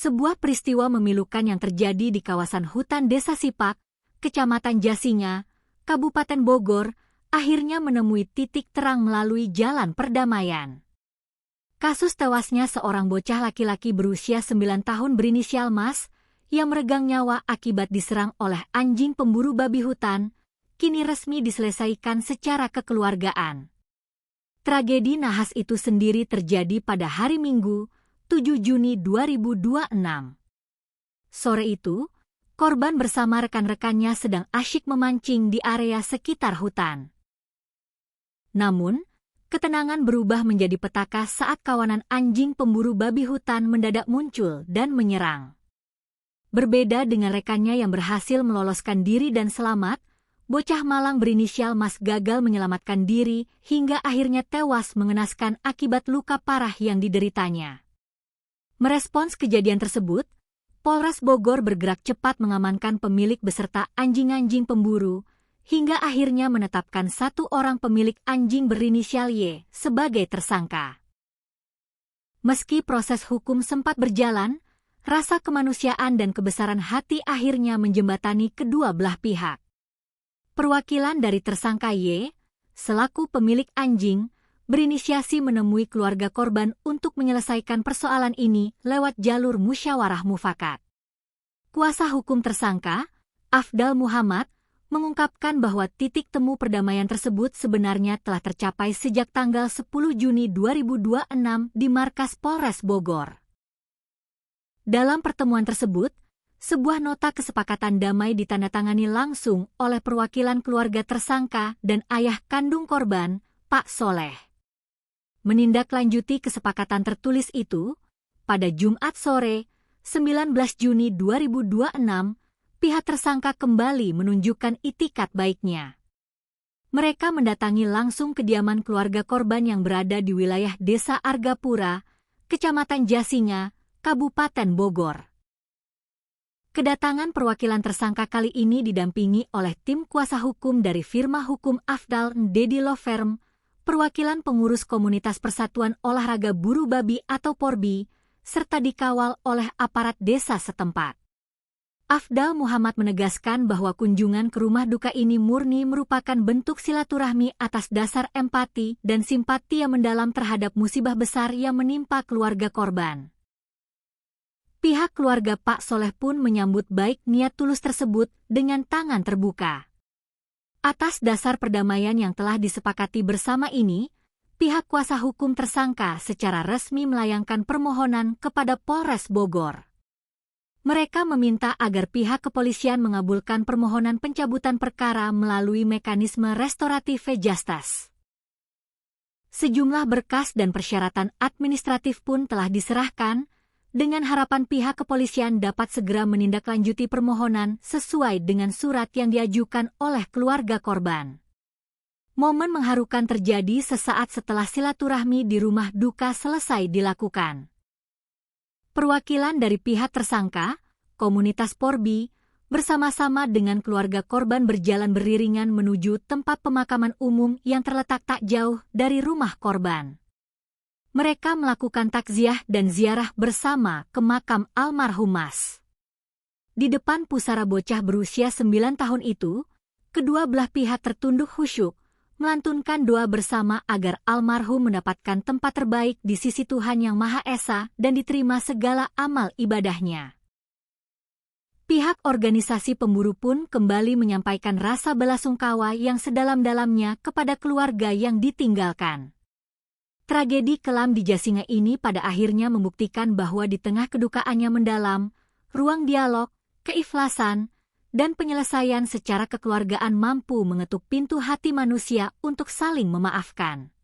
Sebuah peristiwa memilukan yang terjadi di kawasan hutan Desa Sipak, Kecamatan Jasinga, Kabupaten Bogor, akhirnya menemui titik terang melalui jalan perdamaian. Kasus tewasnya seorang bocah laki-laki berusia 9 tahun berinisial Mas, yang meregang nyawa akibat diserang oleh anjing pemburu babi hutan, kini resmi diselesaikan secara kekeluargaan. Tragedi nahas itu sendiri terjadi pada hari Minggu, 7 Juni 2026. Sore itu, korban bersama rekan-rekannya sedang asyik memancing di area sekitar hutan. Namun, ketenangan berubah menjadi petaka saat kawanan anjing pemburu babi hutan mendadak muncul dan menyerang. Berbeda dengan rekannya yang berhasil meloloskan diri dan selamat, bocah malang berinisial Mas gagal menyelamatkan diri hingga akhirnya tewas mengenaskan akibat luka parah yang dideritanya. Merespons kejadian tersebut, Polres Bogor bergerak cepat mengamankan pemilik beserta anjing-anjing pemburu, hingga akhirnya menetapkan 1 orang pemilik anjing berinisial Y sebagai tersangka. Meski proses hukum sempat berjalan, rasa kemanusiaan dan kebesaran hati akhirnya menjembatani kedua belah pihak. Perwakilan dari tersangka Y, selaku pemilik anjing, berinisiasi menemui keluarga korban untuk menyelesaikan persoalan ini lewat jalur musyawarah mufakat. Kuasa hukum tersangka, Afdal Muhammad, mengungkapkan bahwa titik temu perdamaian tersebut sebenarnya telah tercapai sejak tanggal 10 Juni 2026 di markas Polres Bogor. Dalam pertemuan tersebut, sebuah nota kesepakatan damai ditandatangani langsung oleh perwakilan keluarga tersangka dan ayah kandung korban, Pak Soleh. Menindaklanjuti kesepakatan tertulis itu, pada Jumat sore, 19 Juni 2026, pihak tersangka kembali menunjukkan itikat baiknya. Mereka mendatangi langsung kediaman keluarga korban yang berada di wilayah Desa Argapura, Kecamatan Jasinga, Kabupaten Bogor. Kedatangan perwakilan tersangka kali ini didampingi oleh tim kuasa hukum dari firma hukum Afdal Dedi Law Firm, perwakilan pengurus komunitas Persatuan Olahraga Buru Babi atau PORBI, serta dikawal oleh aparat desa setempat. Afdal Muhammad menegaskan bahwa kunjungan ke rumah duka ini murni merupakan bentuk silaturahmi atas dasar empati dan simpati yang mendalam terhadap musibah besar yang menimpa keluarga korban. Pihak keluarga Pak Soleh pun menyambut baik niat tulus tersebut dengan tangan terbuka. Atas dasar perdamaian yang telah disepakati bersama ini, pihak kuasa hukum tersangka secara resmi melayangkan permohonan kepada Polres Bogor. Mereka meminta agar pihak kepolisian mengabulkan permohonan pencabutan perkara melalui mekanisme restoratif justice. Sejumlah berkas dan persyaratan administratif pun telah diserahkan, dengan harapan pihak kepolisian dapat segera menindaklanjuti permohonan sesuai dengan surat yang diajukan oleh keluarga korban. Momen mengharukan terjadi sesaat setelah silaturahmi di rumah duka selesai dilakukan. Perwakilan dari pihak tersangka, komunitas PORBI, bersama-sama dengan keluarga korban berjalan beriringan menuju tempat pemakaman umum yang terletak tak jauh dari rumah korban. Mereka melakukan takziah dan ziarah bersama ke makam almarhum Mas. Di depan pusara bocah berusia 9 tahun itu, kedua belah pihak tertunduk khusyuk, melantunkan doa bersama agar almarhum mendapatkan tempat terbaik di sisi Tuhan Yang Maha Esa dan diterima segala amal ibadahnya. Pihak organisasi pemburu pun kembali menyampaikan rasa belasungkawa yang sedalam-dalamnya kepada keluarga yang ditinggalkan. Tragedi kelam di Jasinga ini pada akhirnya membuktikan bahwa di tengah kedukaannya mendalam, ruang dialog, keikhlasan, dan penyelesaian secara kekeluargaan mampu mengetuk pintu hati manusia untuk saling memaafkan.